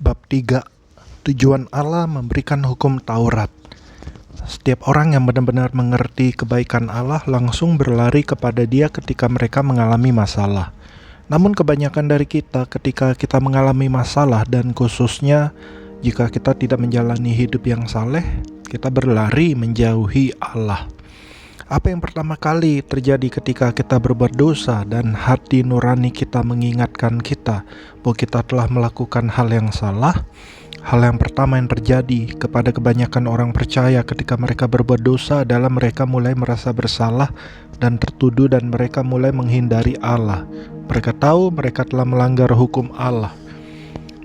Bab 3. Tujuan Allah memberikan hukum Taurat. Setiap orang yang benar-benar mengerti kebaikan Allah langsung berlari kepada Dia ketika mereka mengalami masalah. Namun kebanyakan dari kita ketika kita mengalami masalah, dan khususnya jika kita tidak menjalani hidup yang saleh, kita berlari menjauhi Allah. Apa yang pertama kali terjadi ketika kita berbuat dosa dan hati nurani kita mengingatkan kita bahwa kita telah melakukan hal yang salah? Hal yang pertama yang terjadi kepada kebanyakan orang percaya ketika mereka berbuat dosa adalah mereka mulai merasa bersalah dan tertuduh, dan mereka mulai menghindari Allah. Mereka tahu mereka telah melanggar hukum Allah.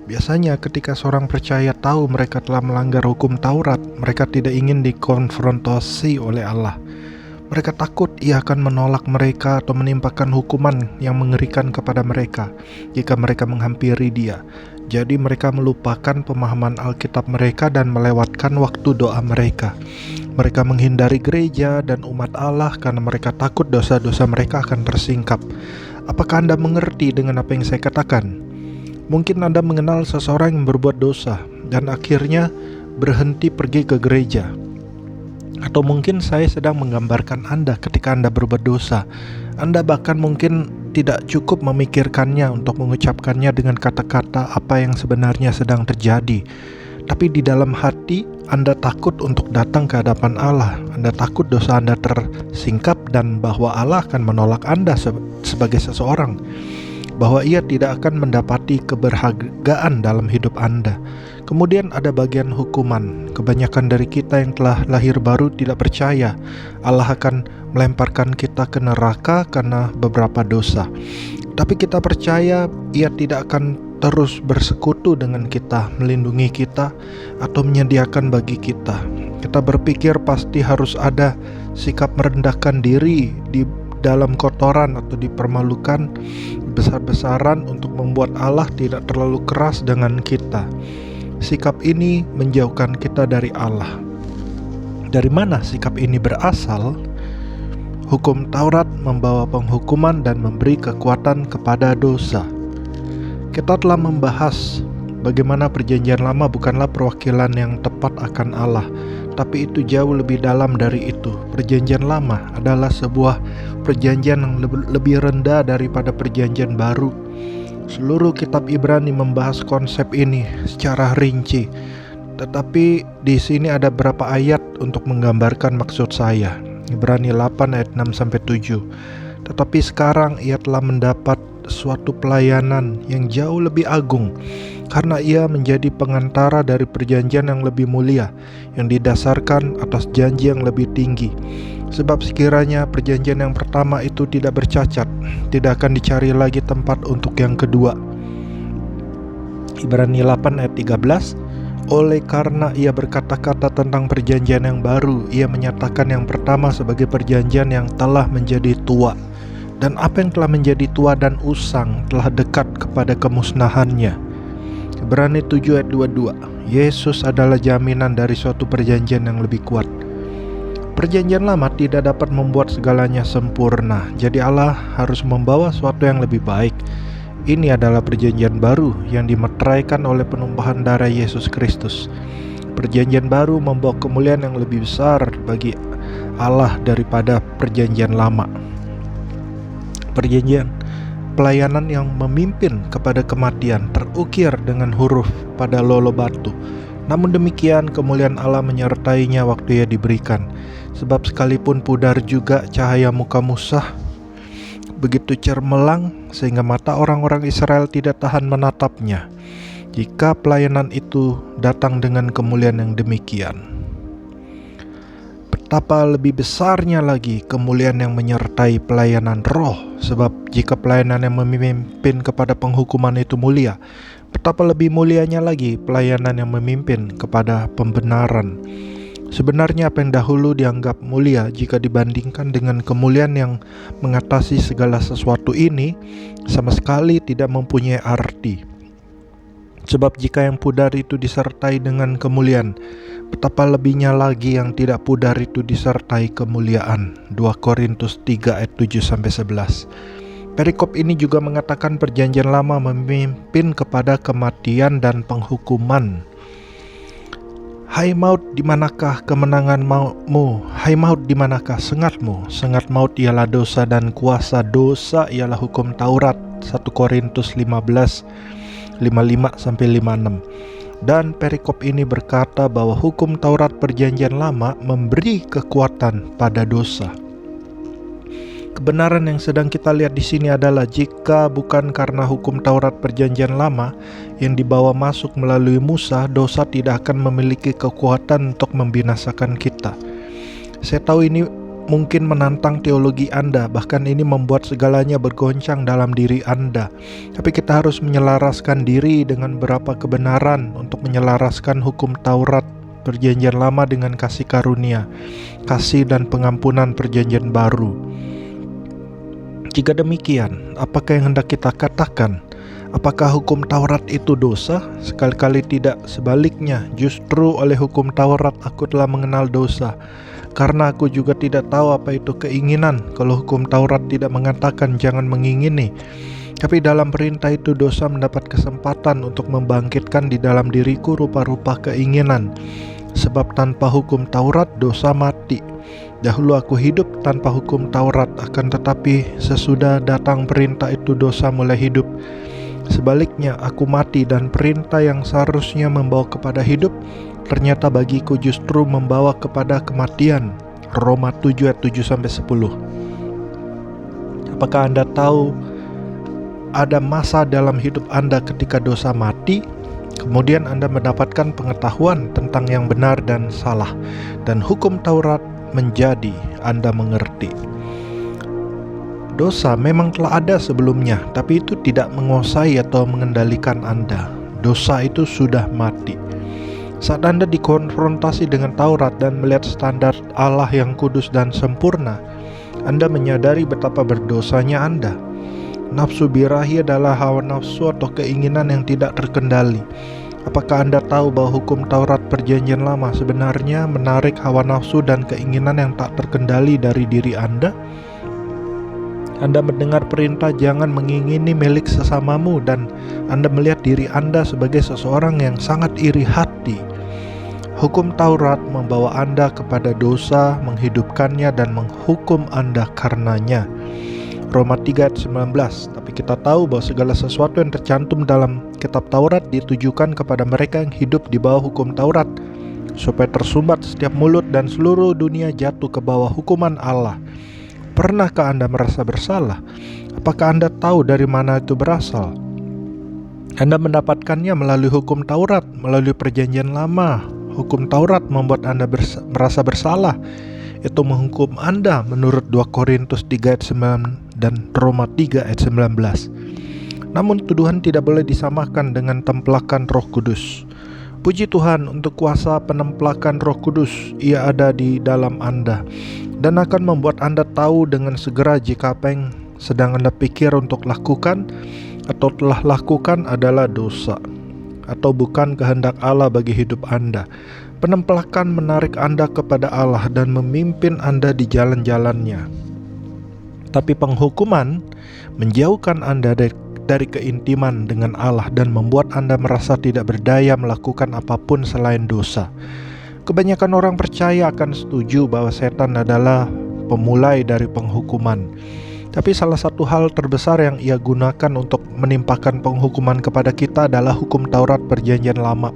Biasanya ketika seorang percaya tahu mereka telah melanggar hukum Taurat, mereka tidak ingin dikonfrontasi oleh Allah. Mereka takut Ia akan menolak mereka atau menimpakan hukuman yang mengerikan kepada mereka jika mereka menghampiri Dia. Jadi mereka melupakan pemahaman Alkitab mereka dan melewatkan waktu doa mereka. Mereka menghindari gereja dan umat Allah karena mereka takut dosa-dosa mereka akan tersingkap. Apakah Anda mengerti dengan apa yang saya katakan? Mungkin Anda mengenal seseorang yang berbuat dosa dan akhirnya berhenti pergi ke gereja. Atau mungkin saya sedang menggambarkan Anda ketika Anda berbuat dosa. Anda bahkan mungkin tidak cukup memikirkannya untuk mengucapkannya dengan kata-kata apa yang sebenarnya sedang terjadi. Tapi di dalam hati Anda takut untuk datang ke hadapan Allah. Anda takut dosa Anda tersingkap dan bahwa Allah akan menolak Anda sebagai seseorang, bahwa Ia tidak akan mendapati keberhargaan dalam hidup Anda. Kemudian ada bagian hukuman. Kebanyakan dari kita yang telah lahir baru tidak percaya Allah akan melemparkan kita ke neraka karena beberapa dosa. Tapi kita percaya Ia tidak akan terus bersekutu dengan kita, melindungi kita, atau menyediakan bagi kita. Kita berpikir pasti harus ada sikap merendahkan diri di dalam kotoran atau dipermalukan besar-besaran untuk membuat Allah tidak terlalu keras dengan kita. Sikap ini menjauhkan kita dari Allah. Dari mana sikap ini berasal? Hukum Taurat membawa penghukuman dan memberi kekuatan kepada dosa. Kita telah membahas bagaimana perjanjian lama bukanlah perwakilan yang tepat akan Allah, tapi itu jauh lebih dalam dari itu. Perjanjian lama adalah sebuah perjanjian yang lebih rendah daripada perjanjian baru. Seluruh kitab Ibrani membahas konsep ini secara rinci. Tetapi di sini ada beberapa ayat untuk menggambarkan maksud saya. Ibrani 8 ayat 6-7. Tetapi sekarang ia telah mendapat suatu pelayanan yang jauh lebih agung, karena ia menjadi pengantara dari perjanjian yang lebih mulia, yang didasarkan atas janji yang lebih tinggi. Sebab sekiranya perjanjian yang pertama itu tidak bercacat, tidak akan dicari lagi tempat untuk yang kedua. Ibrani 8 ayat 13. Oleh karena ia berkata-kata tentang perjanjian yang baru, ia menyatakan yang pertama sebagai perjanjian yang telah menjadi tua. Dan apa yang telah menjadi tua dan usang telah dekat kepada kemusnahannya. Ibrani 7 ayat 22. Yesus adalah jaminan dari suatu perjanjian yang lebih kuat. Perjanjian lama tidak dapat membuat segalanya sempurna, jadi Allah harus membawa sesuatu yang lebih baik. Ini adalah perjanjian baru yang dimeteraikan oleh penumpahan darah Yesus Kristus. Perjanjian baru membawa kemuliaan yang lebih besar bagi Allah daripada perjanjian lama. Perjanjian pelayanan yang memimpin kepada kematian terukir dengan huruf pada lolo batu. Namun demikian kemuliaan Allah menyertainya waktu ia diberikan. Sebab sekalipun pudar juga cahaya muka Musa begitu cermelang sehingga mata orang-orang Israel tidak tahan menatapnya, jika pelayanan itu datang dengan kemuliaan yang demikian, betapa lebih besarnya lagi kemuliaan yang menyertai pelayanan roh. Sebab jika pelayanan yang memimpin kepada penghukuman itu mulia, betapa lebih mulianya lagi pelayanan yang memimpin kepada pembenaran. Sebenarnya apa yang dahulu dianggap mulia jika dibandingkan dengan kemuliaan yang mengatasi segala sesuatu ini sama sekali tidak mempunyai arti. Sebab jika yang pudar itu disertai dengan kemuliaan, betapa lebihnya lagi yang tidak pudar itu disertai kemuliaan. 2 Korintus 3 ayat 7-11. Perikop ini juga mengatakan perjanjian lama memimpin kepada kematian dan penghukuman. Hai maut, di manakah kemenangan mautmu? Hai maut, di manakah sengatmu? Sengat maut ialah dosa dan kuasa dosa ialah hukum Taurat. 1 Korintus 15, 55-56. Dan perikop ini berkata bahwa hukum Taurat perjanjian lama memberi kekuatan pada dosa. Kebenaran yang sedang kita lihat di sini adalah jika bukan karena hukum Taurat perjanjian lama yang dibawa masuk melalui Musa, dosa tidak akan memiliki kekuatan untuk membinasakan kita. Saya tahu ini mungkin menantang teologi Anda, bahkan ini membuat segalanya bergoncang dalam diri Anda. Tapi kita harus menyelaraskan diri dengan berapa kebenaran untuk menyelaraskan hukum Taurat perjanjian lama dengan kasih karunia, kasih dan pengampunan perjanjian baru. Jika demikian, apakah yang hendak kita katakan? Apakah hukum Taurat itu dosa? Sekali-kali tidak. Sebaliknya, justru oleh hukum Taurat aku telah mengenal dosa, karena aku juga tidak tahu apa itu keinginan. Kalau hukum Taurat tidak mengatakan jangan mengingini, tapi dalam perintah itu dosa mendapat kesempatan untuk membangkitkan di dalam diriku rupa-rupa keinginan. Sebab tanpa hukum Taurat dosa mati. Dahulu aku hidup tanpa hukum Taurat, akan tetapi sesudah datang perintah itu dosa mulai hidup. Sebaliknya aku mati, dan perintah yang seharusnya membawa kepada hidup ternyata bagiku justru membawa kepada kematian. Roma 7 ayat 7-10. Apakah Anda tahu ada masa dalam hidup Anda ketika dosa mati? Kemudian Anda mendapatkan pengetahuan tentang yang benar dan salah, dan hukum Taurat menjadi Anda mengerti. Dosa memang telah ada sebelumnya, tapi itu tidak menguasai atau mengendalikan Anda. Dosa itu sudah mati. Saat Anda dikonfrontasi dengan Taurat dan melihat standar Allah yang kudus dan sempurna, Anda menyadari betapa berdosanya Anda. Nafsu birahi adalah hawa nafsu atau keinginan yang tidak terkendali. Apakah Anda tahu bahwa hukum Taurat perjanjian lama sebenarnya menarik hawa nafsu dan keinginan yang tak terkendali dari diri Anda? Anda mendengar perintah jangan mengingini milik sesamamu, dan Anda melihat diri Anda sebagai seseorang yang sangat iri hati. Hukum Taurat membawa Anda kepada dosa, menghidupkannya dan menghukum Anda karenanya. Roma 3 ayat 19. Tapi kita tahu bahwa segala sesuatu yang tercantum dalam kitab Taurat ditujukan kepada mereka yang hidup di bawah hukum Taurat, supaya tersumbat setiap mulut dan seluruh dunia jatuh ke bawah hukuman Allah. Pernahkah Anda merasa bersalah? Apakah Anda tahu dari mana itu berasal? Anda mendapatkannya melalui hukum Taurat, melalui perjanjian lama. Hukum Taurat membuat Anda merasa bersalah. Itu menghukum Anda menurut 2 Korintus 3 ayat 9 dan Roma 3 ayat 19. Namun tuduhan tidak boleh disamakan dengan templakan Roh Kudus. Puji Tuhan untuk kuasa penemplakan Roh Kudus. Ia ada di dalam Anda dan akan membuat Anda tahu dengan segera jika apa yang sedang Anda pikir untuk lakukan atau telah lakukan adalah dosa atau bukan kehendak Allah bagi hidup Anda. Penemplakan menarik Anda kepada Allah dan memimpin Anda di jalan-jalannya. Tapi penghukuman menjauhkan Anda dari keintiman dengan Allah dan membuat Anda merasa tidak berdaya melakukan apapun selain dosa. Kebanyakan orang percaya akan setuju bahwa setan adalah pemulai dari penghukuman. Tapi salah satu hal terbesar yang ia gunakan untuk menimpakan penghukuman kepada kita adalah hukum Taurat perjanjian lama.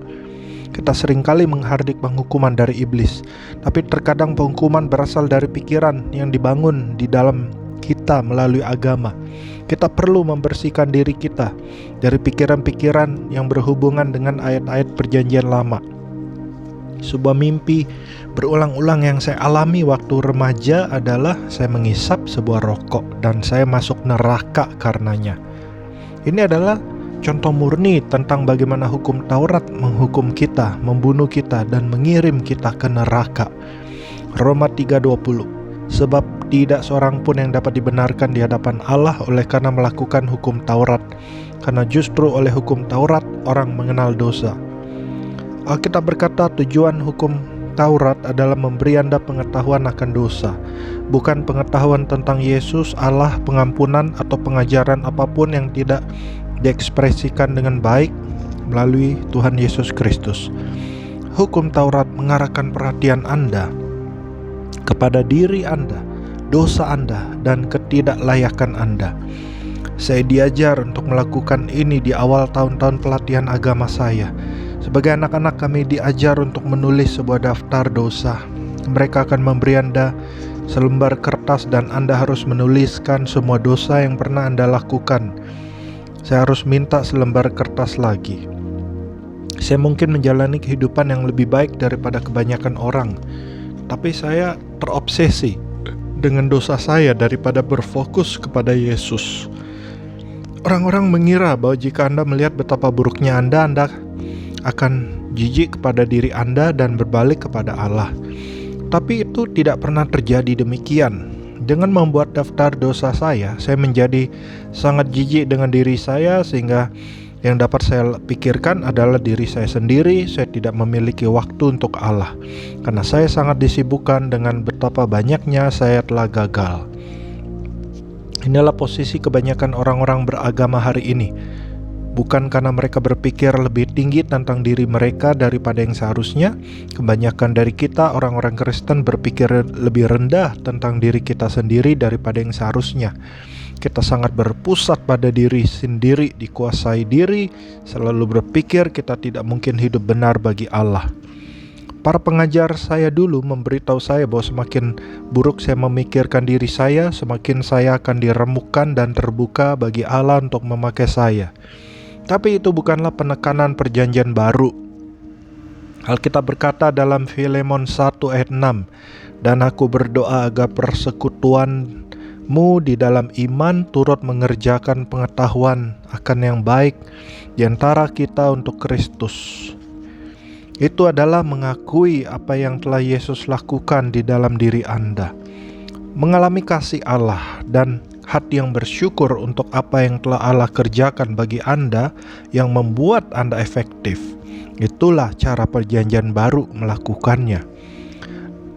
Kita seringkali menghardik penghukuman dari iblis, tapi terkadang penghukuman berasal dari pikiran yang dibangun di dalam kita melalui agama. Kita perlu membersihkan diri kita dari pikiran-pikiran yang berhubungan dengan ayat-ayat perjanjian lama. Sebuah mimpi berulang-ulang yang saya alami waktu remaja adalah saya menghisap sebuah rokok dan saya masuk neraka karenanya. Ini adalah contoh murni tentang bagaimana hukum Taurat menghukum kita, membunuh kita, dan mengirim kita ke neraka. Roma 3:20. Sebab tidak seorang pun yang dapat dibenarkan di hadapan Allah oleh karena melakukan hukum Taurat, karena justru oleh hukum Taurat orang mengenal dosa. Alkitab berkata tujuan hukum Taurat adalah memberi Anda pengetahuan akan dosa, bukan pengetahuan tentang Yesus, Allah, pengampunan, atau pengajaran apapun yang tidak diekspresikan dengan baik melalui Tuhan Yesus Kristus. Hukum Taurat mengarahkan perhatian Anda kepada diri Anda, dosa Anda, dan ketidaklayakan Anda. Saya diajar untuk melakukan ini di awal tahun-tahun pelatihan agama saya. Sebagai anak-anak, kami diajar untuk menulis sebuah daftar dosa. Mereka akan memberi Anda selembar kertas dan Anda harus menuliskan semua dosa yang pernah Anda lakukan. Saya harus minta selembar kertas lagi. Saya mungkin menjalani kehidupan yang lebih baik daripada kebanyakan orang, tapi saya terobsesi dengan dosa saya daripada berfokus kepada Yesus. Orang-orang mengira bahwa jika Anda melihat betapa buruknya Anda akan jijik kepada diri Anda dan berbalik kepada Allah. Tapi itu tidak pernah terjadi demikian. Dengan membuat daftar dosa saya menjadi sangat jijik dengan diri saya, sehingga yang dapat saya pikirkan adalah diri saya sendiri. Saya tidak memiliki waktu untuk Allah, karena saya sangat disibukkan dengan betapa banyaknya saya telah gagal. Inilah posisi kebanyakan orang-orang beragama hari ini. Bukan karena mereka berpikir lebih tinggi tentang diri mereka daripada yang seharusnya. Kebanyakan dari kita, orang-orang Kristen, berpikir lebih rendah tentang diri kita sendiri daripada yang seharusnya. Kita sangat berpusat pada diri sendiri, dikuasai diri, selalu berpikir kita tidak mungkin hidup benar bagi Allah. Para pengajar saya dulu memberitahu saya bahwa semakin buruk saya memikirkan diri saya, semakin saya akan diremukkan dan terbuka bagi Allah untuk memakai saya. Tapi itu bukanlah penekanan perjanjian baru. Alkitab berkata dalam Filemon 1 ayat 6, "Dan aku berdoa agar persekutuanmu di dalam iman turut mengerjakan pengetahuan akan yang baik di antara kita untuk Kristus." Itu adalah mengakui apa yang telah Yesus lakukan di dalam diri Anda. Mengalami kasih Allah dan hati yang bersyukur untuk apa yang telah Allah kerjakan bagi Anda yang membuat Anda efektif. Itulah cara perjanjian baru melakukannya.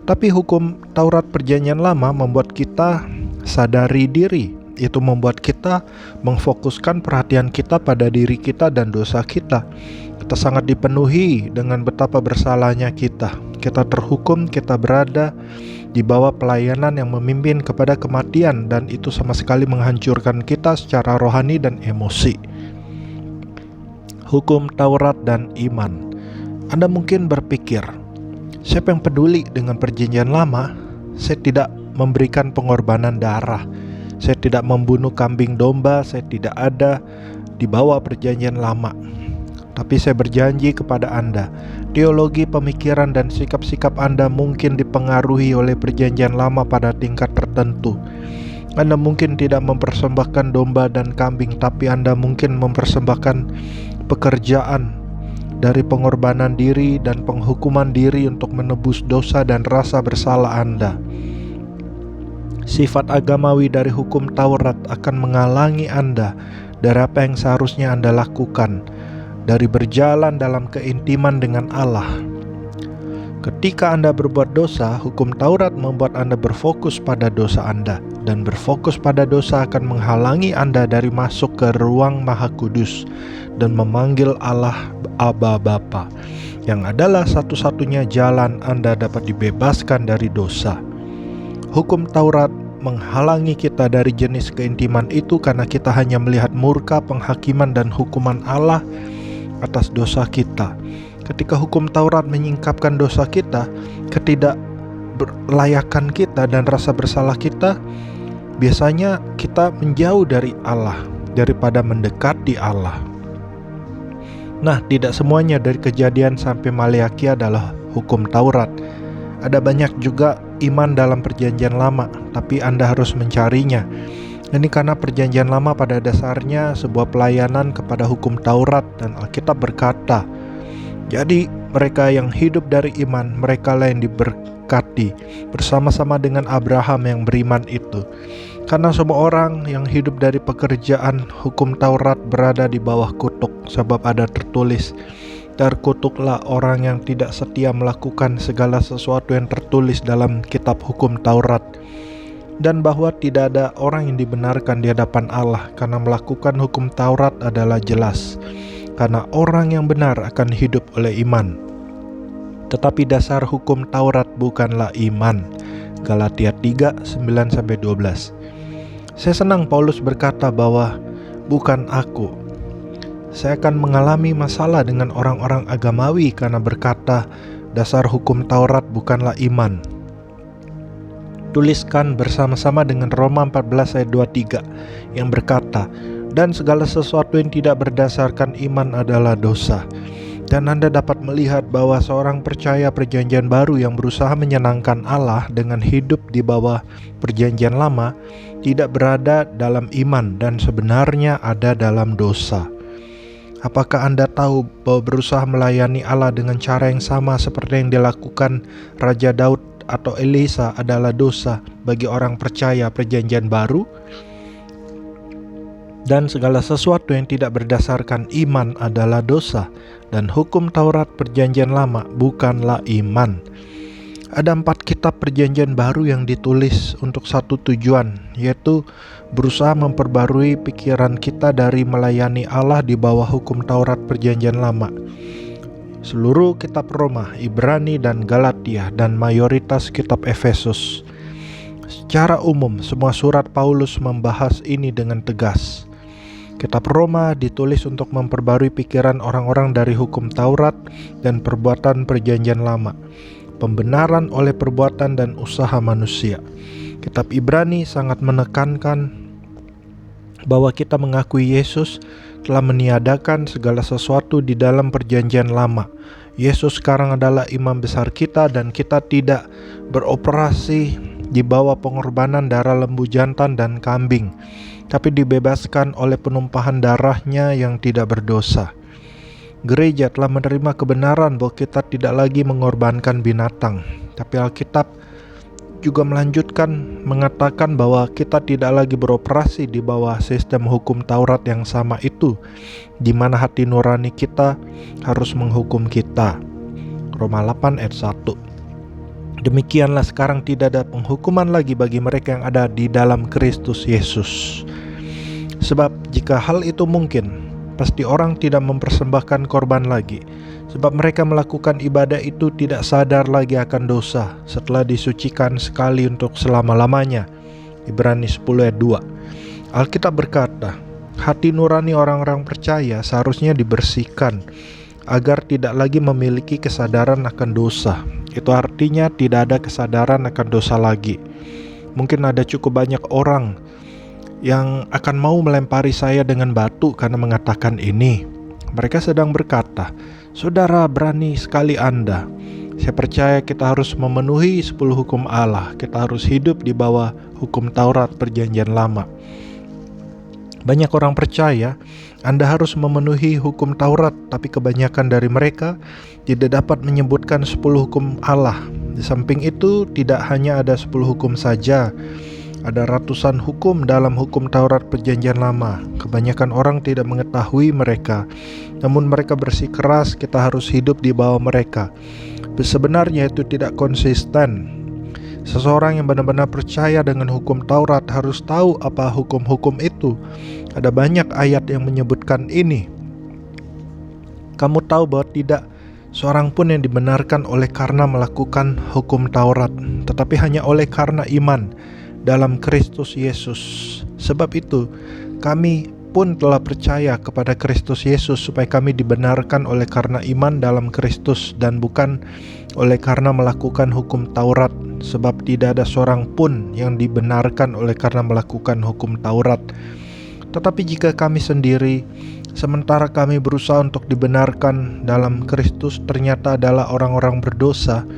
Tapi hukum Taurat perjanjian lama membuat kita sadari diri. Itu membuat kita memfokuskan perhatian kita pada diri kita dan dosa kita. Kita sangat dipenuhi dengan betapa bersalahnya kita. Kita terhukum, kita berada di bawah pelayanan yang memimpin kepada kematian, dan itu sama sekali menghancurkan kita secara rohani dan emosi. Hukum Taurat dan iman. Anda mungkin berpikir, siapa yang peduli dengan perjanjian lama? Saya tidak memberikan pengorbanan darah. Saya tidak membunuh kambing domba. Saya tidak ada di bawah perjanjian lama. Tapi saya berjanji kepada Anda, teologi, pemikiran, dan sikap-sikap Anda mungkin dipengaruhi oleh perjanjian lama pada tingkat tertentu. Anda mungkin tidak mempersembahkan domba dan kambing, tapi Anda mungkin mempersembahkan pekerjaan dari pengorbanan diri dan penghukuman diri untuk menebus dosa dan rasa bersalah Anda. Sifat agamawi dari hukum Taurat akan menghalangi Anda dari apa yang seharusnya Anda lakukan, dari berjalan dalam keintiman dengan Allah. Ketika Anda berbuat dosa, hukum Taurat membuat Anda berfokus pada dosa Anda, dan berfokus pada dosa akan menghalangi Anda dari masuk ke ruang Maha Kudus dan memanggil Allah Aba Bapa, yang adalah satu-satunya jalan Anda dapat dibebaskan dari dosa. Hukum Taurat menghalangi kita dari jenis keintiman itu karena kita hanya melihat murka, penghakiman, dan hukuman Allah atas dosa kita. Ketika hukum Taurat menyingkapkan dosa kita, ketidakberlayakan kita, dan rasa bersalah kita, biasanya kita menjauh dari Allah daripada mendekati Allah. Nah, tidak semuanya dari Kejadian sampai Maleakhi adalah hukum Taurat. Ada banyak juga iman dalam perjanjian lama, tapi Anda harus mencarinya. Ini karena perjanjian lama pada dasarnya sebuah pelayanan kepada hukum Taurat, dan Alkitab berkata, jadi mereka yang hidup dari iman, mereka lah yang diberkati bersama-sama dengan Abraham yang beriman itu. Karena semua orang yang hidup dari pekerjaan hukum Taurat berada di bawah kutuk, sebab ada tertulis, Terkutuklah orang yang tidak setia melakukan segala sesuatu yang tertulis dalam kitab hukum Taurat, dan bahwa tidak ada orang yang dibenarkan di hadapan Allah karena melakukan hukum Taurat adalah jelas, karena orang yang benar akan hidup oleh iman. Tetapi dasar hukum Taurat bukanlah iman. Galatia 3, 9-12. Saya senang Paulus berkata bahwa bukan aku. Saya akan mengalami masalah dengan orang-orang agamawi karena berkata dasar hukum Taurat bukanlah iman. Tuliskan bersama-sama dengan Roma 14 ayat 23 yang berkata, dan segala sesuatu yang tidak berdasarkan iman adalah dosa. Dan Anda dapat melihat bahwa seorang percaya perjanjian baru yang berusaha menyenangkan Allah dengan hidup di bawah perjanjian lama tidak berada dalam iman dan sebenarnya ada dalam dosa. Apakah Anda tahu bahwa berusaha melayani Allah dengan cara yang sama seperti yang dilakukan Raja Daud atau Elisa adalah dosa bagi orang percaya perjanjian baru? Dan segala sesuatu yang tidak berdasarkan iman adalah dosa, dan hukum Taurat perjanjian lama bukanlah iman. Ada 4 kitab perjanjian baru yang ditulis untuk satu tujuan, yaitu berusaha memperbarui pikiran kita dari melayani Allah di bawah hukum Taurat perjanjian lama. Seluruh kitab Roma, Ibrani, dan Galatia, dan mayoritas kitab Efesus. Secara umum, semua surat Paulus membahas ini dengan tegas. Kitab Roma ditulis untuk memperbarui pikiran orang-orang dari hukum Taurat dan perbuatan perjanjian lama, pembenaran oleh perbuatan dan usaha manusia. Kitab Ibrani sangat menekankan bahwa kita mengakui Yesus telah meniadakan segala sesuatu di dalam perjanjian lama. Yesus sekarang adalah imam besar kita dan kita tidak beroperasi di bawah pengorbanan darah lembu jantan dan kambing, tapi dibebaskan oleh penumpahan darahnya yang tidak berdosa. Gereja telah menerima kebenaran bahwa kita tidak lagi mengorbankan binatang, tapi Alkitab juga melanjutkan mengatakan bahwa kita tidak lagi beroperasi di bawah sistem hukum Taurat yang sama itu, di mana hati nurani kita harus menghukum kita. Roma 8 ayat 1. Demikianlah sekarang tidak ada penghukuman lagi bagi mereka yang ada di dalam Kristus Yesus. Sebab jika hal itu mungkin, pasti orang tidak mempersembahkan korban lagi, sebab mereka melakukan ibadah itu tidak sadar lagi akan dosa setelah disucikan sekali untuk selama-lamanya. Ibrani 10 ayat 2. Alkitab berkata, hati nurani orang-orang percaya seharusnya dibersihkan agar tidak lagi memiliki kesadaran akan dosa. Itu artinya tidak ada kesadaran akan dosa lagi. Mungkin ada cukup banyak orang yang akan mau melempari saya dengan batu karena mengatakan ini. Mereka sedang berkata, saudara, berani sekali Anda. Saya percaya kita harus memenuhi 10 hukum Allah. Kita harus hidup di bawah hukum Taurat perjanjian lama. Banyak orang percaya Anda harus memenuhi hukum Taurat, tapi kebanyakan dari mereka tidak dapat menyebutkan 10 hukum Allah. Di samping itu, tidak hanya ada 10 hukum saja, ada ratusan hukum dalam hukum Taurat perjanjian lama. Kebanyakan orang tidak mengetahui mereka, namun mereka bersikeras kita harus hidup di bawah mereka. Sebenarnya itu tidak konsisten. Seseorang yang benar-benar percaya dengan hukum Taurat harus tahu apa hukum-hukum itu. Ada banyak ayat yang menyebutkan ini. Kamu tahu bahwa tidak seorang pun yang dibenarkan oleh karena melakukan hukum Taurat, tetapi hanya oleh karena iman dalam Kristus Yesus. Sebab itu, kami pun telah percaya kepada Kristus Yesus supaya kami dibenarkan oleh karena iman dalam Kristus dan bukan oleh karena melakukan hukum Taurat. Sebab tidak ada seorang pun yang dibenarkan oleh karena melakukan hukum Taurat. Tetapi jika kami sendiri, sementara kami berusaha untuk dibenarkan dalam Kristus, ternyata adalah orang-orang berdosa,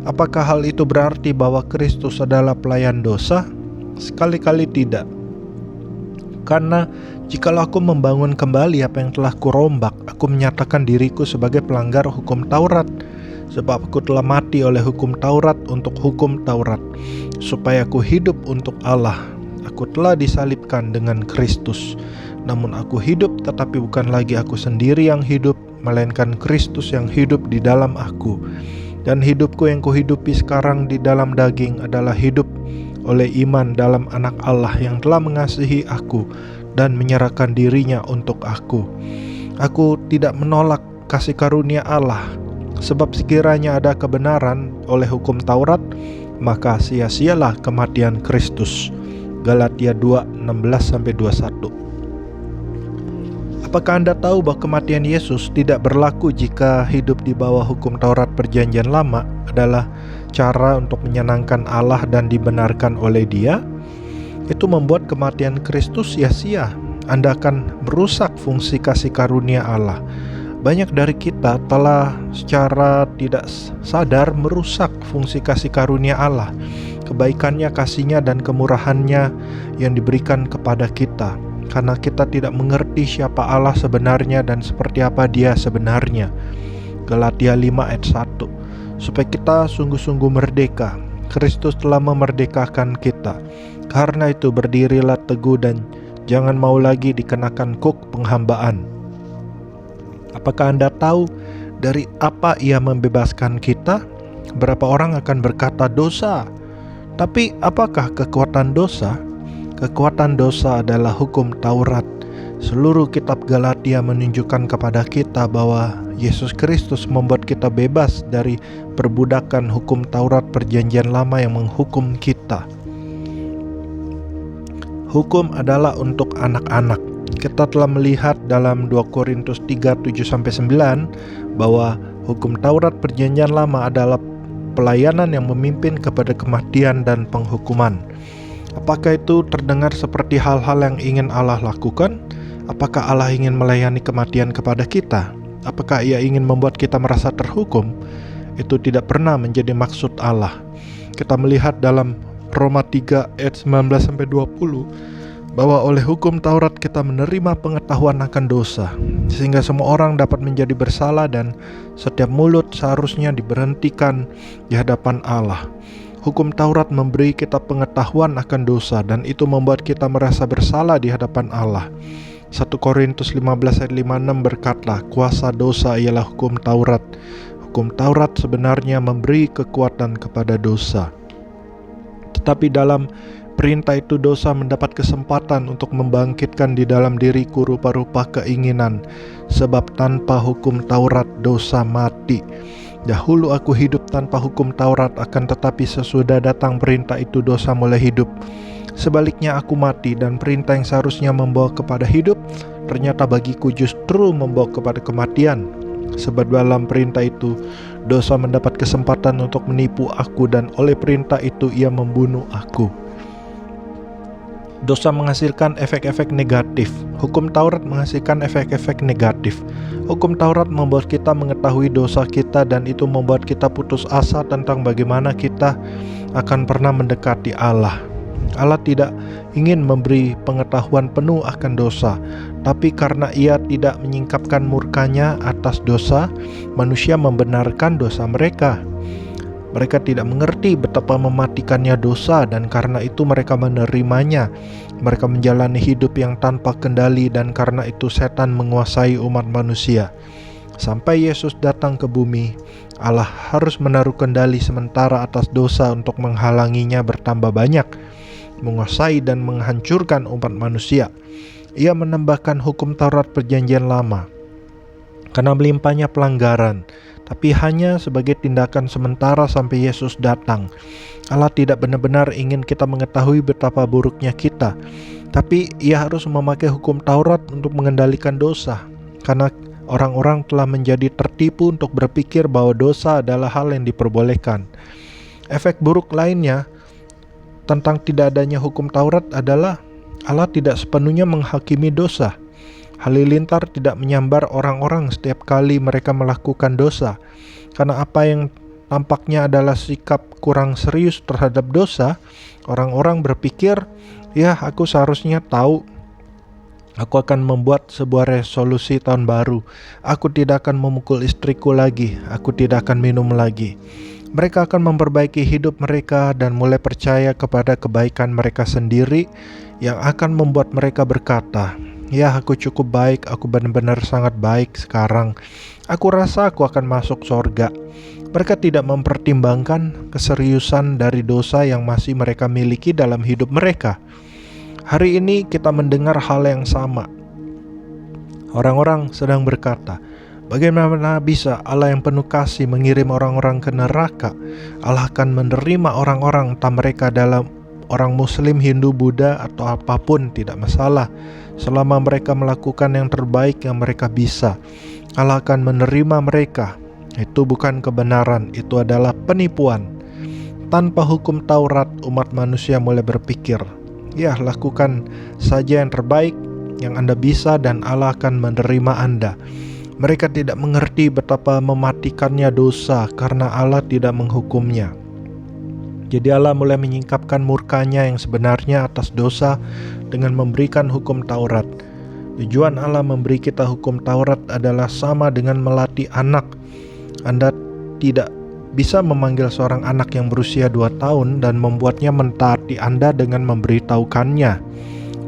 apakah hal itu berarti bahwa Kristus adalah pelayan dosa? Sekali-kali tidak. Karena jikalau aku membangun kembali apa yang telah kurombak, aku menyatakan diriku sebagai pelanggar hukum Taurat. Sebab aku telah mati oleh hukum Taurat untuk hukum Taurat, supaya aku hidup untuk Allah. Aku telah disalibkan dengan Kristus. Namun aku hidup, tetapi bukan lagi aku sendiri yang hidup, melainkan Kristus yang hidup di dalam aku. Dan hidupku yang kuhidupi sekarang di dalam daging adalah hidup oleh iman dalam Anak Allah yang telah mengasihi aku dan menyerahkan dirinya untuk aku. Aku tidak menolak kasih karunia Allah, sebab sekiranya ada kebenaran oleh hukum Taurat, maka sia-sialah kematian Kristus. Galatia 2:16-21. Apakah Anda tahu bahwa kematian Yesus tidak berlaku jika hidup di bawah hukum Taurat Perjanjian Lama adalah cara untuk menyenangkan Allah dan dibenarkan oleh Dia? Itu membuat kematian Kristus sia-sia. Anda akan merusak fungsi kasih karunia Allah. Banyak dari kita telah secara tidak sadar merusak fungsi kasih karunia Allah, kebaikannya, kasihnya, dan kemurahannya yang diberikan kepada kita, karena kita tidak mengerti siapa Allah sebenarnya dan seperti apa Dia sebenarnya. Galatia 5:1. Supaya kita sungguh-sungguh merdeka, Kristus telah memerdekakan kita. Karena itu berdirilah teguh dan jangan mau lagi dikenakan kuk penghambaan. Apakah Anda tahu dari apa Ia membebaskan kita? Berapa orang akan berkata dosa. Tapi apakah kekuatan dosa? Kekuatan dosa adalah hukum Taurat. Seluruh kitab Galatia menunjukkan kepada kita bahwa Yesus Kristus membuat kita bebas dari perbudakan hukum Taurat Perjanjian Lama yang menghukum kita. Hukum adalah untuk anak-anak. Kita telah melihat dalam 2 Korintus 3:7-9 bahwa hukum Taurat Perjanjian Lama adalah pelayanan yang memimpin kepada kematian dan penghukuman. Apakah itu terdengar seperti hal-hal yang ingin Allah lakukan? Apakah Allah ingin melayani kematian kepada kita? Apakah Ia ingin membuat kita merasa terhukum? Itu tidak pernah menjadi maksud Allah. Kita melihat dalam Roma 3:19-20 bahwa oleh hukum Taurat kita menerima pengetahuan akan dosa, sehingga semua orang dapat menjadi bersalah dan setiap mulut seharusnya diberhentikan di hadapan Allah. Hukum Taurat memberi kita pengetahuan akan dosa dan itu membuat kita merasa bersalah di hadapan Allah. 1 Korintus 15:5-6 berkata, kuasa dosa ialah hukum Taurat. Hukum Taurat sebenarnya memberi kekuatan kepada dosa. Tetapi dalam perintah itu dosa mendapat kesempatan untuk membangkitkan di dalam diriku rupa-rupa keinginan, sebab tanpa hukum Taurat dosa mati. Dahulu aku hidup tanpa hukum Taurat, akan tetapi sesudah datang perintah itu dosa mulai hidup. Sebaliknya aku mati dan perintah yang seharusnya membawa kepada hidup ternyata bagiku justru membawa kepada kematian. Sebab dalam perintah itu dosa mendapat kesempatan untuk menipu aku dan oleh perintah itu ia membunuh aku. Dosa menghasilkan efek-efek negatif. Hukum Taurat menghasilkan efek-efek negatif. Hukum Taurat membuat kita mengetahui dosa kita dan itu membuat kita putus asa tentang bagaimana kita akan pernah mendekati Allah. Allah tidak ingin memberi pengetahuan penuh akan dosa, tapi karena Ia tidak menyingkapkan murkanya atas dosa, manusia membenarkan dosa mereka. Mereka tidak mengerti betapa mematikannya dosa dan karena itu mereka menerimanya. Mereka menjalani hidup yang tanpa kendali dan karena itu setan menguasai umat manusia. Sampai Yesus datang ke bumi, Allah harus menaruh kendali sementara atas dosa untuk menghalanginya bertambah banyak, menguasai dan menghancurkan umat manusia. Ia menambahkan hukum Taurat Perjanjian Lama karena melimpahnya pelanggaran, tapi hanya sebagai tindakan sementara sampai Yesus datang. Allah tidak benar-benar ingin kita mengetahui betapa buruknya kita, tapi Ia harus memakai hukum Taurat untuk mengendalikan dosa, karena orang-orang telah menjadi tertipu untuk berpikir bahwa dosa adalah hal yang diperbolehkan. Efek buruk lainnya tentang tidak adanya hukum Taurat adalah Allah tidak sepenuhnya menghakimi dosa. Halilintar tidak menyambar orang-orang setiap kali mereka melakukan dosa, karena apa yang tampaknya adalah sikap kurang serius terhadap dosa. Orang-orang berpikir, ya aku seharusnya tahu, aku akan membuat sebuah resolusi tahun baru, aku tidak akan memukul istriku lagi, aku tidak akan minum lagi. Mereka akan memperbaiki hidup mereka dan mulai percaya kepada kebaikan mereka sendiri yang akan membuat mereka berkata, Ya, aku cukup baik, aku benar-benar sangat baik sekarang. Aku rasa aku akan masuk surga. Mereka tidak mempertimbangkan keseriusan dari dosa yang masih mereka miliki dalam hidup mereka. Hari ini kita mendengar hal yang sama. Orang-orang sedang berkata, bagaimana bisa Allah yang penuh kasih mengirim orang-orang ke neraka? Allah akan menerima orang-orang, entah mereka dalam orang Muslim, Hindu, Buddha, atau apapun, tidak masalah. Selama mereka melakukan yang terbaik yang mereka bisa, Allah akan menerima mereka. Itu bukan kebenaran, itu adalah penipuan. Tanpa hukum Taurat, umat manusia mulai berpikir, ya, lakukan saja yang terbaik yang Anda bisa dan Allah akan menerima Anda. Mereka tidak mengerti betapa mematikannya dosa karena Allah tidak menghukumnya. Jadi Allah mulai menyingkapkan murkanya yang sebenarnya atas dosa dengan memberikan hukum Taurat. Tujuan Allah memberi kita hukum Taurat adalah sama dengan melatih anak. Anda tidak bisa memanggil seorang anak yang berusia 2 tahun dan membuatnya mentaati Anda dengan memberitahukannya.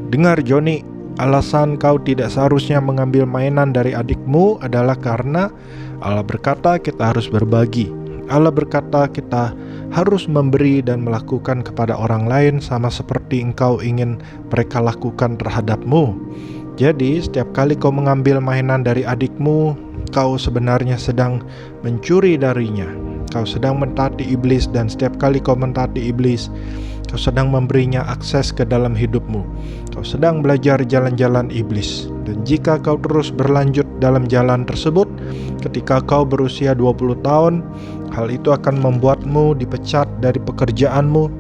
Dengar Joni, alasan kau tidak seharusnya mengambil mainan dari adikmu adalah karena Allah berkata kita harus berbagi. Allah berkata kita harus memberi dan melakukan kepada orang lain sama seperti engkau ingin mereka lakukan terhadapmu. Jadi setiap kali kau mengambil mainan dari adikmu, kau sebenarnya sedang mencuri darinya. Kau sedang mentaati iblis, dan setiap kali kau mentaati iblis, kau sedang memberinya akses ke dalam hidupmu. Kau sedang belajar jalan-jalan iblis. Dan jika kau terus berlanjut dalam jalan tersebut, ketika kau berusia 20 tahun, hal itu akan membuatmu dipecat dari pekerjaanmu,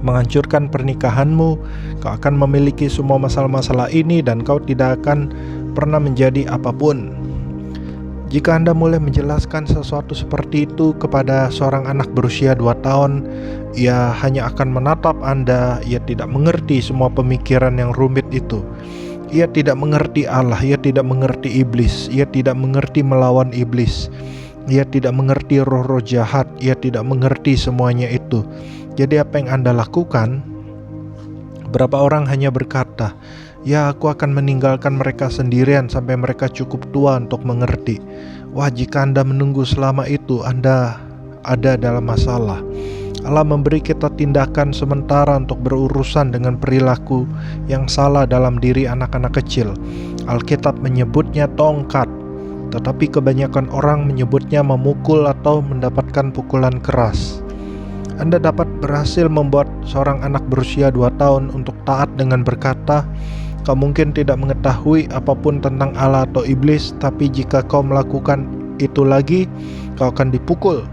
menghancurkan pernikahanmu. Kau akan memiliki semua masalah-masalah ini dan kau tidak akan pernah menjadi apapun. Jika Anda mulai menjelaskan sesuatu seperti itu kepada seorang anak berusia 2 tahun, ia hanya akan menatap Anda. Ia tidak mengerti semua pemikiran yang rumit itu. Ia tidak mengerti Allah, ia tidak mengerti iblis, ia tidak mengerti melawan iblis. Ia tidak mengerti roh-roh jahat, ia tidak mengerti semuanya itu. Jadi apa yang Anda lakukan? Berapa orang hanya berkata, ya, aku akan meninggalkan mereka sendirian sampai mereka cukup tua untuk mengerti. Wah, jika Anda menunggu selama itu, Anda ada dalam masalah. Allah memberi kita tindakan sementara untuk berurusan dengan perilaku yang salah dalam diri anak-anak kecil. Alkitab menyebutnya tongkat, tetapi kebanyakan orang menyebutnya memukul atau mendapatkan pukulan keras. Anda dapat berhasil membuat seorang anak berusia 2 tahun untuk taat dengan berkata, kau mungkin tidak mengetahui apapun tentang Allah atau iblis, tapi jika kau melakukan itu lagi, kau akan dipukul.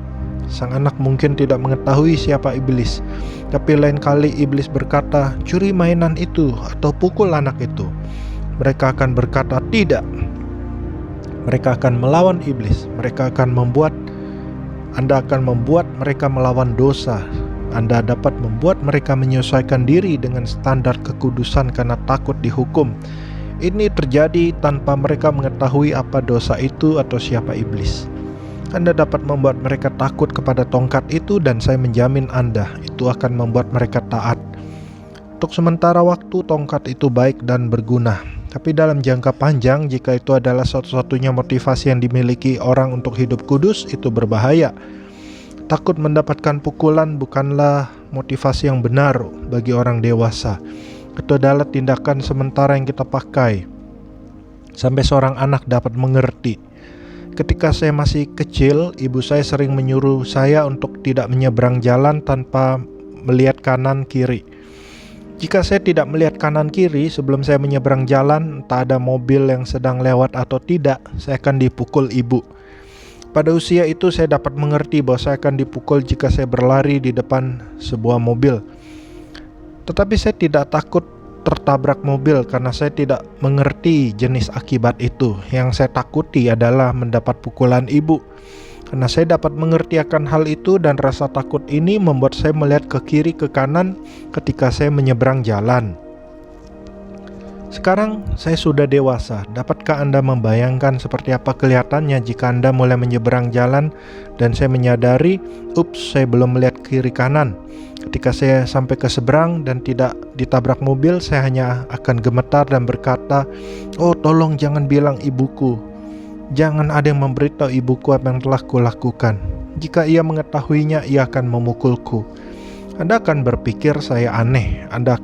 Sang anak mungkin tidak mengetahui siapa iblis, tapi lain kali iblis berkata, curi mainan itu atau pukul anak itu. Mereka akan berkata tidak. Mereka akan melawan iblis. Anda akan membuat mereka melawan dosa. Anda dapat membuat mereka menyesuaikan diri dengan standar kekudusan karena takut dihukum. Ini terjadi tanpa mereka mengetahui apa dosa itu atau siapa iblis. Anda dapat membuat mereka takut kepada tongkat itu, dan saya menjamin Anda itu akan membuat mereka taat. Untuk sementara waktu tongkat itu baik dan berguna, tapi dalam jangka panjang, jika itu adalah satu-satunya motivasi yang dimiliki orang untuk hidup kudus, itu berbahaya. Takut mendapatkan pukulan bukanlah motivasi yang benar bagi orang dewasa. Itu adalah tindakan sementara yang kita pakai sampai seorang anak dapat mengerti. Ketika saya masih kecil, ibu saya sering menyuruh saya untuk tidak menyeberang jalan tanpa melihat kanan kiri. Jika saya tidak melihat kanan kiri sebelum saya menyeberang jalan, entah ada mobil yang sedang lewat atau tidak, saya akan dipukul ibu. Pada usia itu saya dapat mengerti bahwa saya akan dipukul jika saya berlari di depan sebuah mobil. Tetapi saya tidak takut tertabrak mobil karena saya tidak mengerti jenis akibat itu. Yang saya takuti adalah mendapat pukulan ibu. Karena saya dapat mengerti akan hal itu, dan rasa takut ini membuat saya melihat ke kiri ke kanan ketika saya menyeberang jalan. Sekarang saya sudah dewasa. Dapatkah Anda membayangkan seperti apa kelihatannya jika Anda mulai menyeberang jalan dan saya menyadari, saya belum melihat kiri kanan. Ketika saya sampai ke seberang dan tidak ditabrak mobil, saya hanya akan gemetar dan berkata, "Oh, tolong jangan bilang ibuku. Jangan ada yang memberitahu ibuku apa yang telah kulakukan. Jika ia mengetahuinya, ia akan memukulku." Anda akan berpikir saya aneh. Anda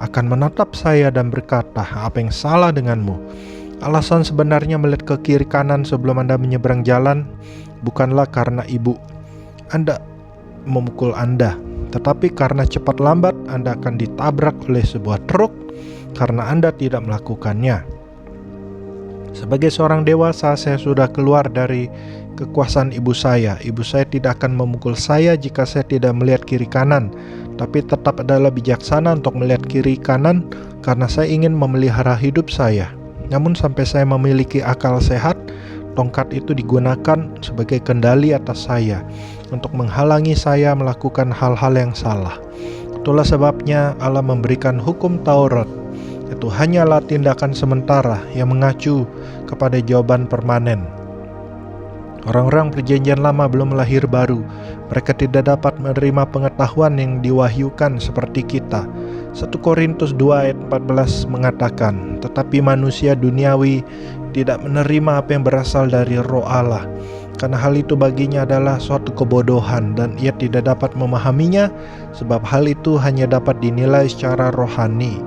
akan menatap saya dan berkata, "Apa yang salah denganmu?" Alasan sebenarnya melihat ke kiri kanan sebelum Anda menyeberang jalan bukanlah karena ibu Anda memukul Anda, tetapi karena cepat lambat Anda akan ditabrak oleh sebuah truk karena Anda tidak melakukannya. Sebagai seorang dewasa, saya sudah keluar dari kekuasaan ibu saya. Ibu saya tidak akan memukul saya jika saya tidak melihat kiri kanan, tapi tetap adalah bijaksana untuk melihat kiri kanan karena saya ingin memelihara hidup saya. Namun sampai saya memiliki akal sehat, tongkat itu digunakan sebagai kendali atas saya untuk menghalangi saya melakukan hal-hal yang salah. Itulah sebabnya Allah memberikan hukum Taurat. Itu hanyalah tindakan sementara yang mengacu kepada jawaban permanen. Orang-orang perjanjian lama belum lahir baru. Mereka tidak dapat menerima pengetahuan yang diwahyukan seperti kita. 1 Korintus 2 ayat 14 mengatakan, "Tetapi manusia duniawi tidak menerima apa yang berasal dari Roh Allah, karena hal itu baginya adalah suatu kebodohan dan ia tidak dapat memahaminya, sebab hal itu hanya dapat dinilai secara rohani."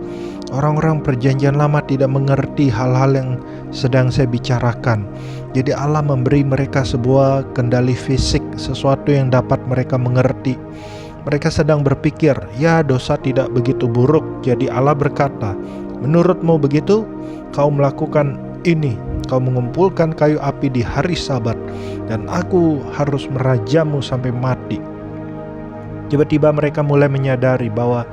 Orang-orang perjanjian lama tidak mengerti hal-hal yang sedang saya bicarakan. Jadi Allah memberi mereka sebuah kendali fisik, sesuatu yang dapat mereka mengerti. Mereka sedang berpikir, ya dosa tidak begitu buruk. Jadi Allah berkata, "Menurutmu begitu? Kau melakukan ini. Kau mengumpulkan kayu api di hari Sabat, dan aku harus merajammu sampai mati." Tiba-tiba mereka mulai menyadari bahwa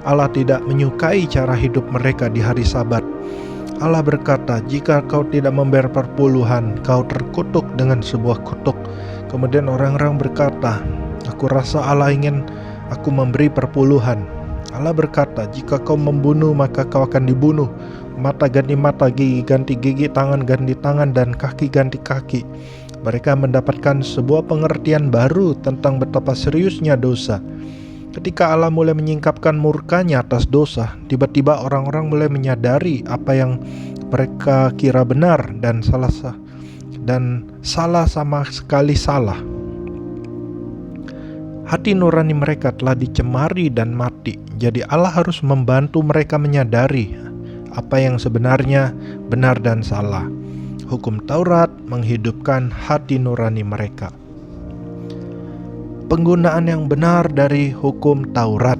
Allah tidak menyukai cara hidup mereka di hari Sabat. Allah berkata, "Jika kau tidak membayar perpuluhan, kau terkutuk dengan sebuah kutuk." Kemudian orang-orang berkata, "Aku rasa Allah ingin aku memberi perpuluhan." Allah berkata, "Jika kau membunuh, maka kau akan dibunuh. Mata ganti mata, gigi ganti gigi, tangan ganti tangan, dan kaki ganti kaki." Mereka mendapatkan sebuah pengertian baru tentang betapa seriusnya dosa. Ketika Allah mulai menyingkapkan murkanya atas dosa, tiba-tiba orang-orang mulai menyadari apa yang mereka kira benar dan salah sama sekali salah. Hati nurani mereka telah dicemari dan mati. Jadi Allah harus membantu mereka menyadari apa yang sebenarnya benar dan salah. Hukum Taurat menghidupkan hati nurani mereka. Penggunaan yang benar dari hukum Taurat.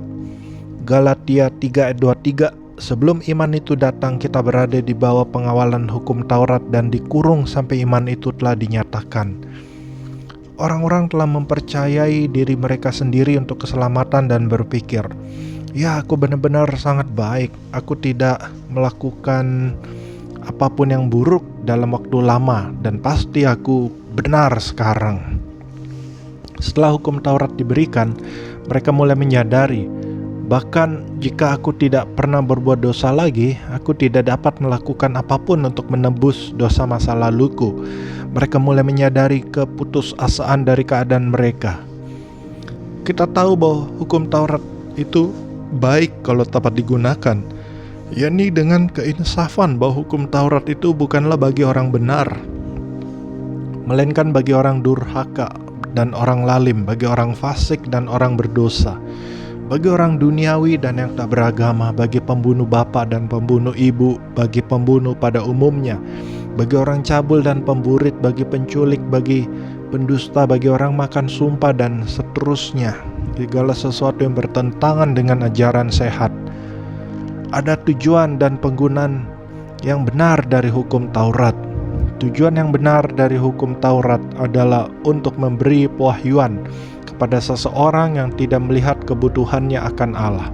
Galatia 3 ayat 23, "Sebelum iman itu datang, kita berada di bawah pengawalan hukum Taurat dan dikurung sampai iman itu telah dinyatakan." Orang-orang telah mempercayai diri mereka sendiri untuk keselamatan dan berpikir, "Ya, aku benar-benar sangat baik. Aku tidak melakukan apapun yang buruk dalam waktu lama dan pasti aku benar sekarang." Setelah hukum Taurat diberikan, mereka mulai menyadari, bahkan jika aku tidak pernah berbuat dosa lagi, aku tidak dapat melakukan apapun untuk menebus dosa masa laluku. Mereka mulai menyadari keputusasaan dari keadaan mereka. Kita tahu bahwa hukum Taurat itu baik kalau tepat digunakan, yakni dengan keinsafan bahwa hukum Taurat itu bukanlah bagi orang benar, melainkan bagi orang durhaka dan orang lalim, bagi orang fasik dan orang berdosa, bagi orang duniawi dan yang tak beragama, bagi pembunuh bapa dan pembunuh ibu, bagi pembunuh pada umumnya, bagi orang cabul dan pemburit, bagi penculik, bagi pendusta, bagi orang makan sumpah, dan seterusnya. Segala sesuatu yang bertentangan dengan ajaran sehat. Ada tujuan dan penggunaan yang benar dari hukum Taurat. Tujuan yang benar dari hukum Taurat adalah untuk memberi pewahyuan kepada seseorang yang tidak melihat kebutuhannya akan Allah.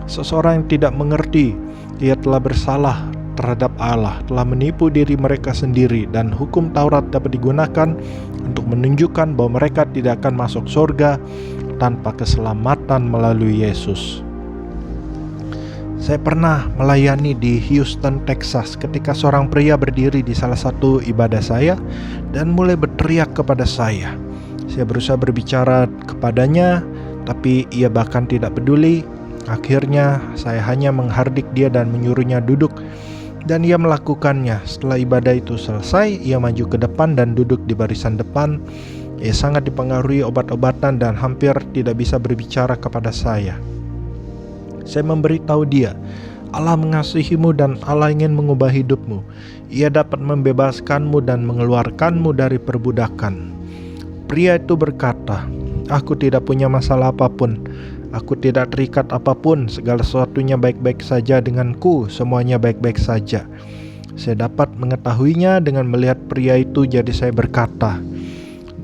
Seseorang yang tidak mengerti ia telah bersalah terhadap Allah, telah menipu diri mereka sendiri, dan hukum Taurat dapat digunakan untuk menunjukkan bahwa mereka tidak akan masuk surga tanpa keselamatan melalui Yesus. Saya pernah melayani di Houston, Texas ketika seorang pria berdiri di salah satu ibadah saya dan mulai berteriak kepada saya. Saya berusaha berbicara kepadanya, tapi ia bahkan tidak peduli. Akhirnya saya hanya menghardik dia dan menyuruhnya duduk, dan ia melakukannya. Setelah ibadah itu selesai, ia maju ke depan dan duduk di barisan depan. Ia sangat dipengaruhi obat-obatan dan hampir tidak bisa berbicara kepada saya. Saya memberitahu dia, Allah mengasihimu dan Allah ingin mengubah hidupmu. Ia dapat membebaskanmu dan mengeluarkanmu dari perbudakan. Pria itu berkata, aku tidak punya masalah apapun. Aku tidak terikat apapun. Segala sesuatunya baik-baik saja denganku. Semuanya baik-baik saja. Saya dapat mengetahuinya dengan melihat pria itu. Jadi saya berkata,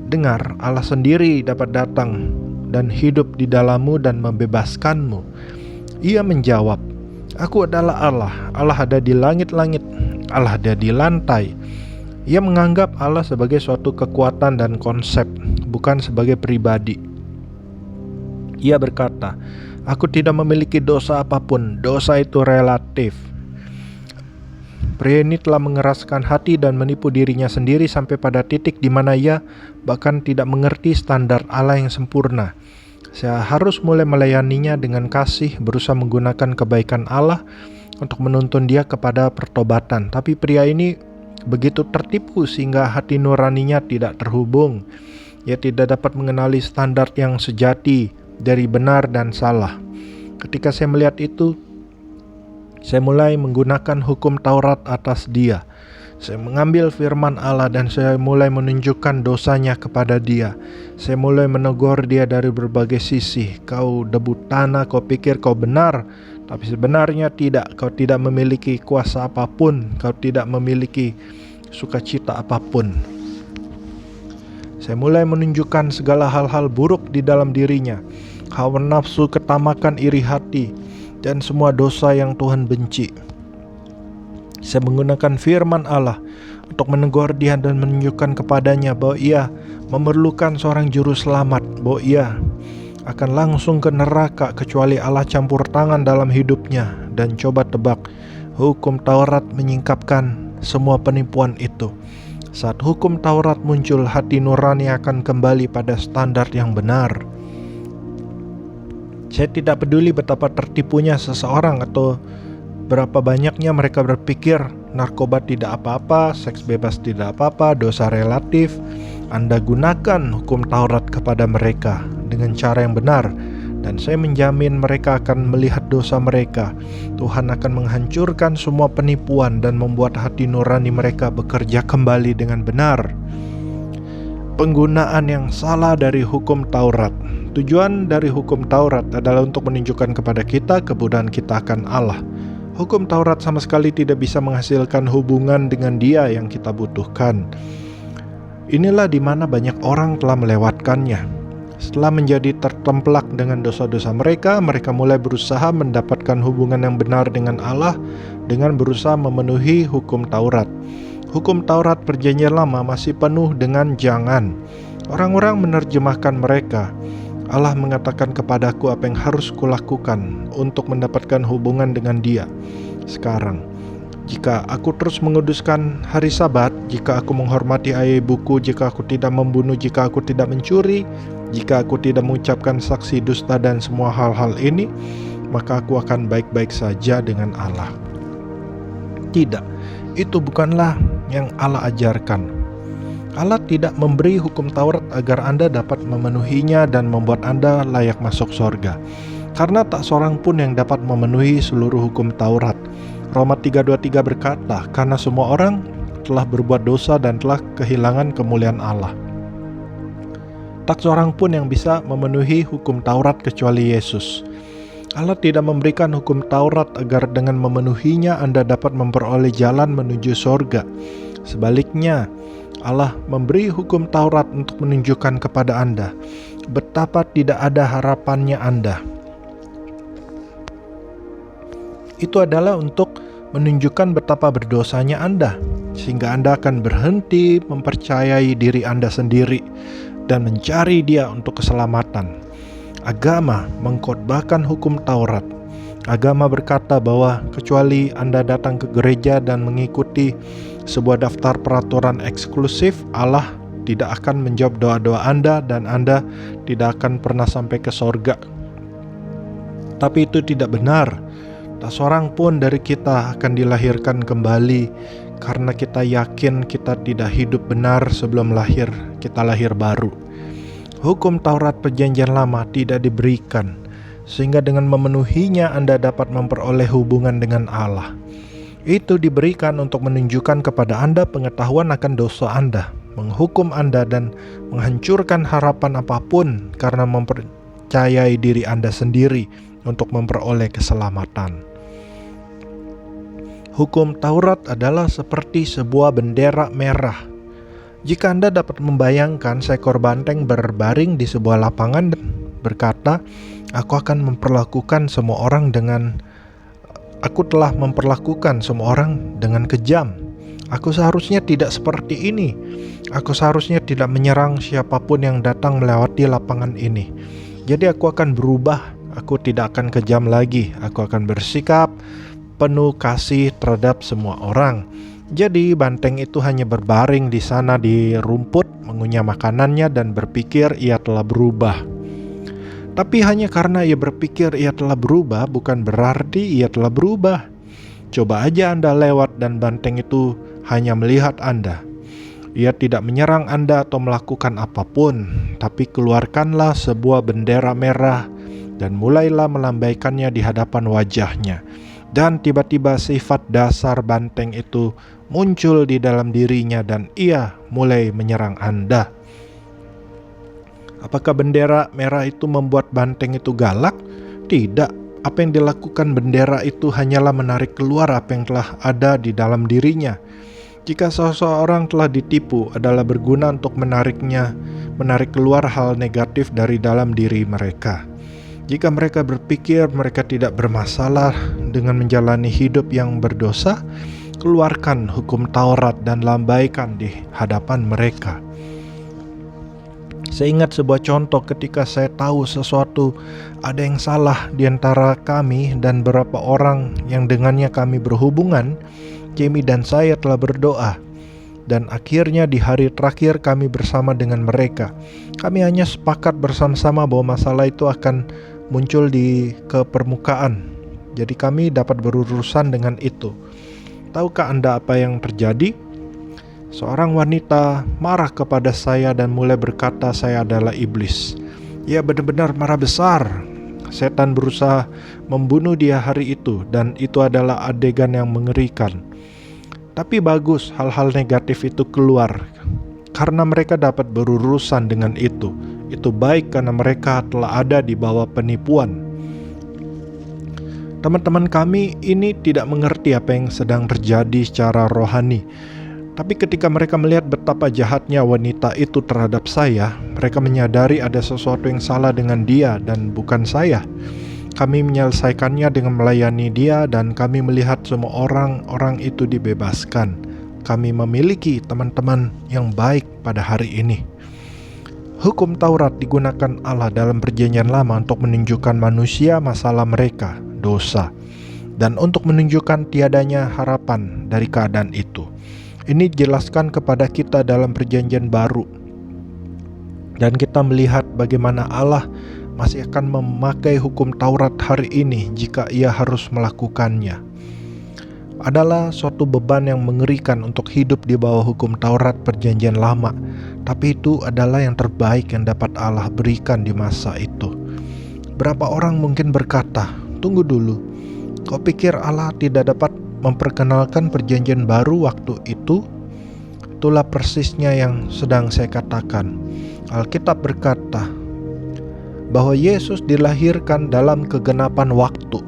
dengar, Allah sendiri dapat datang dan hidup di dalammu dan membebaskanmu. Ia menjawab, aku adalah Allah. Allah ada di langit-langit. Allah ada di lantai. Ia menganggap Allah sebagai suatu kekuatan dan konsep, bukan sebagai pribadi. Ia berkata, aku tidak memiliki dosa apapun. Dosa itu relatif. Pria ini telah mengeraskan hati dan menipu dirinya sendiri sampai pada titik di mana ia bahkan tidak mengerti standar Allah yang sempurna. Saya harus mulai melayaninya dengan kasih, berusaha menggunakan kebaikan Allah untuk menuntun dia kepada pertobatan. Tapi pria ini begitu tertipu sehingga hati nuraninya tidak terhubung. Ia tidak dapat mengenali standar yang sejati dari benar dan salah. Ketika saya melihat itu, saya mulai menggunakan hukum Taurat atas dia. Saya mengambil firman Allah dan saya mulai menunjukkan dosanya kepada dia. Saya mulai menegur dia dari berbagai sisi. Kau debu tanah, kau pikir kau benar, tapi sebenarnya tidak. Kau tidak memiliki kuasa apapun. Kau tidak memiliki sukacita apapun. Saya mulai menunjukkan segala hal-hal buruk di dalam dirinya. Hawa nafsu, ketamakan, iri hati, dan semua dosa yang Tuhan benci. Saya menggunakan firman Allah untuk menegur dia dan menunjukkan kepadanya bahwa ia memerlukan seorang juru selamat, bahwa ia akan langsung ke neraka kecuali Allah campur tangan dalam hidupnya. Dan coba tebak, hukum Taurat menyingkapkan semua penipuan itu. Saat hukum Taurat muncul, hati nurani akan kembali pada standar yang benar. Saya tidak peduli betapa tertipunya seseorang atau berapa banyaknya mereka berpikir narkoba tidak apa-apa, seks bebas tidak apa-apa, dosa relatif. Anda gunakan hukum Taurat kepada mereka dengan cara yang benar, dan saya menjamin mereka akan melihat dosa mereka. Tuhan akan menghancurkan semua penipuan dan membuat hati nurani mereka bekerja kembali dengan benar. Penggunaan yang salah dari hukum Taurat. Tujuan dari hukum Taurat adalah untuk menunjukkan kepada kita kebudahan kita akan Allah. Hukum Taurat sama sekali tidak bisa menghasilkan hubungan dengan Dia yang kita butuhkan. Inilah di mana banyak orang telah melewatkannya. Setelah menjadi tertemplak dengan dosa-dosa mereka, mereka mulai berusaha mendapatkan hubungan yang benar dengan Allah dengan berusaha memenuhi hukum Taurat. Hukum Taurat Perjanjian Lama masih penuh dengan jangan. Orang-orang menerjemahkan mereka. Allah mengatakan kepadaku apa yang harus kulakukan untuk mendapatkan hubungan dengan Dia sekarang. Jika aku terus menguduskan hari Sabat, jika aku menghormati ayah ibuku, jika aku tidak membunuh, jika aku tidak mencuri, jika aku tidak mengucapkan saksi dusta dan semua hal-hal ini, maka aku akan baik-baik saja dengan Allah. Tidak, itu bukanlah yang Allah ajarkan. Allah tidak memberi hukum Taurat agar Anda dapat memenuhinya dan membuat Anda layak masuk surga. Karena tak seorang pun yang dapat memenuhi seluruh hukum Taurat. Roma 3:23 berkata, karena semua orang telah berbuat dosa dan telah kehilangan kemuliaan Allah. Tak seorang pun yang bisa memenuhi hukum Taurat kecuali Yesus. Allah tidak memberikan hukum Taurat agar dengan memenuhinya Anda dapat memperoleh jalan menuju surga. Sebaliknya, Allah memberi hukum Taurat untuk menunjukkan kepada Anda betapa tidak ada harapannya Anda. Itu adalah untuk menunjukkan betapa berdosanya Anda, sehingga Anda akan berhenti mempercayai diri Anda sendiri dan mencari Dia untuk keselamatan. Agama mengkhotbahkan hukum Taurat. Agama berkata bahwa kecuali Anda datang ke gereja dan mengikuti sebuah daftar peraturan eksklusif, Allah tidak akan menjawab doa-doa Anda dan Anda tidak akan pernah sampai ke sorga. Tapi itu tidak benar. Tak seorang pun dari kita akan dilahirkan kembali karena kita yakin kita tidak hidup benar sebelum lahir, kita lahir baru. Hukum Taurat Perjanjian Lama tidak diberikan, sehingga dengan memenuhinya Anda dapat memperoleh hubungan dengan Allah. Itu diberikan untuk menunjukkan kepada Anda pengetahuan akan dosa Anda, menghukum Anda dan menghancurkan harapan apapun karena mempercayai diri Anda sendiri untuk memperoleh keselamatan. Hukum Taurat adalah seperti sebuah bendera merah. Jika Anda dapat membayangkan seekor banteng berbaring di sebuah lapangan dan berkata, Aku telah memperlakukan semua orang dengan kejam. Aku seharusnya tidak seperti ini. Aku seharusnya tidak menyerang siapapun yang datang melewati lapangan ini. Jadi aku akan berubah. Aku tidak akan kejam lagi. Aku akan bersikap penuh kasih terhadap semua orang. Jadi banteng itu hanya berbaring di sana di rumput, mengunyah makanannya dan berpikir ia telah berubah. Tapi hanya karena ia berpikir ia telah berubah, bukan berarti ia telah berubah. Coba aja Anda lewat dan banteng itu hanya melihat Anda. Ia tidak menyerang Anda atau melakukan apapun, tapi keluarkanlah sebuah bendera merah dan mulailah melambaikannya di hadapan wajahnya. Dan tiba-tiba sifat dasar banteng itu muncul di dalam dirinya dan ia mulai menyerang Anda. Apakah bendera merah itu membuat banteng itu galak? Tidak. Apa yang dilakukan bendera itu hanyalah menarik keluar apa yang telah ada di dalam dirinya. Jika seseorang telah ditipu adalah berguna untuk menarik keluar hal negatif dari dalam diri mereka. Jika mereka berpikir mereka tidak bermasalah dengan menjalani hidup yang berdosa, keluarkan hukum Taurat dan lambaikan di hadapan mereka. Saya ingat sebuah contoh ketika saya tahu sesuatu ada yang salah di antara kami dan beberapa orang yang dengannya kami berhubungan. Jamie dan saya telah berdoa dan akhirnya di hari terakhir kami bersama dengan mereka. Kami hanya sepakat bersama-sama bahwa masalah itu akan muncul ke permukaan. Jadi kami dapat berurusan dengan itu. Tahukah Anda apa yang terjadi? Seorang wanita marah kepada saya dan mulai berkata saya adalah iblis. Ia benar-benar marah besar. Setan berusaha membunuh dia hari itu dan itu adalah adegan yang mengerikan. Tapi bagus hal-hal negatif itu keluar karena mereka dapat berurusan dengan itu. Itu baik karena mereka telah ada di bawah penipuan. Teman-teman kami ini tidak mengerti apa yang sedang terjadi secara rohani. Tapi ketika mereka melihat betapa jahatnya wanita itu terhadap saya, mereka menyadari ada sesuatu yang salah dengan dia dan bukan saya. Kami menyelesaikannya dengan melayani dia dan kami melihat semua orang-orang itu dibebaskan. Kami memiliki teman-teman yang baik pada hari ini. Hukum Taurat digunakan Allah dalam Perjanjian Lama untuk menunjukkan manusia masalah mereka, dosa, dan untuk menunjukkan tiadanya harapan dari keadaan itu. Ini dijelaskan kepada kita dalam Perjanjian Baru. Dan kita melihat bagaimana Allah masih akan memakai hukum Taurat hari ini jika ia harus melakukannya. Adalah suatu beban yang mengerikan untuk hidup di bawah hukum Taurat Perjanjian Lama. Tapi itu adalah yang terbaik yang dapat Allah berikan di masa itu. Berapa orang mungkin berkata, tunggu dulu, kau pikir Allah tidak dapat memperkenalkan Perjanjian Baru waktu itu? Itulah persisnya yang sedang saya katakan. Alkitab berkata bahwa Yesus dilahirkan dalam kegenapan waktu.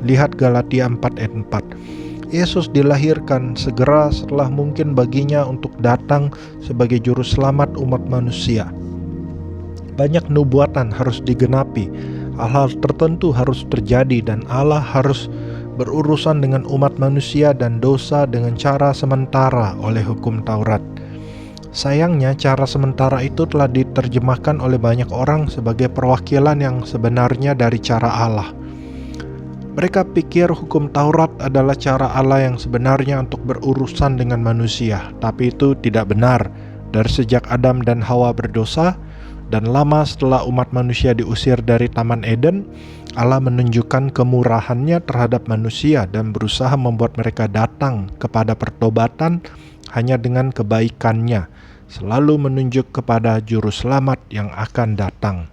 Lihat Galatia 4 ayat 4. Yesus dilahirkan segera setelah mungkin baginya untuk datang sebagai juru selamat umat manusia. Banyak nubuatan harus digenapi. Hal-hal tertentu harus terjadi dan Allah harus berurusan dengan umat manusia dan dosa dengan cara sementara oleh hukum Taurat. Sayangnya cara sementara itu telah diterjemahkan oleh banyak orang sebagai perwakilan yang sebenarnya dari cara Allah. Mereka pikir hukum Taurat adalah cara Allah yang sebenarnya untuk berurusan dengan manusia, tapi itu tidak benar. Dari sejak Adam dan Hawa berdosa, dan lama setelah umat manusia diusir dari Taman Eden, Allah menunjukkan kemurahannya terhadap manusia dan berusaha membuat mereka datang kepada pertobatan hanya dengan kebaikannya, selalu menunjuk kepada juru selamat yang akan datang.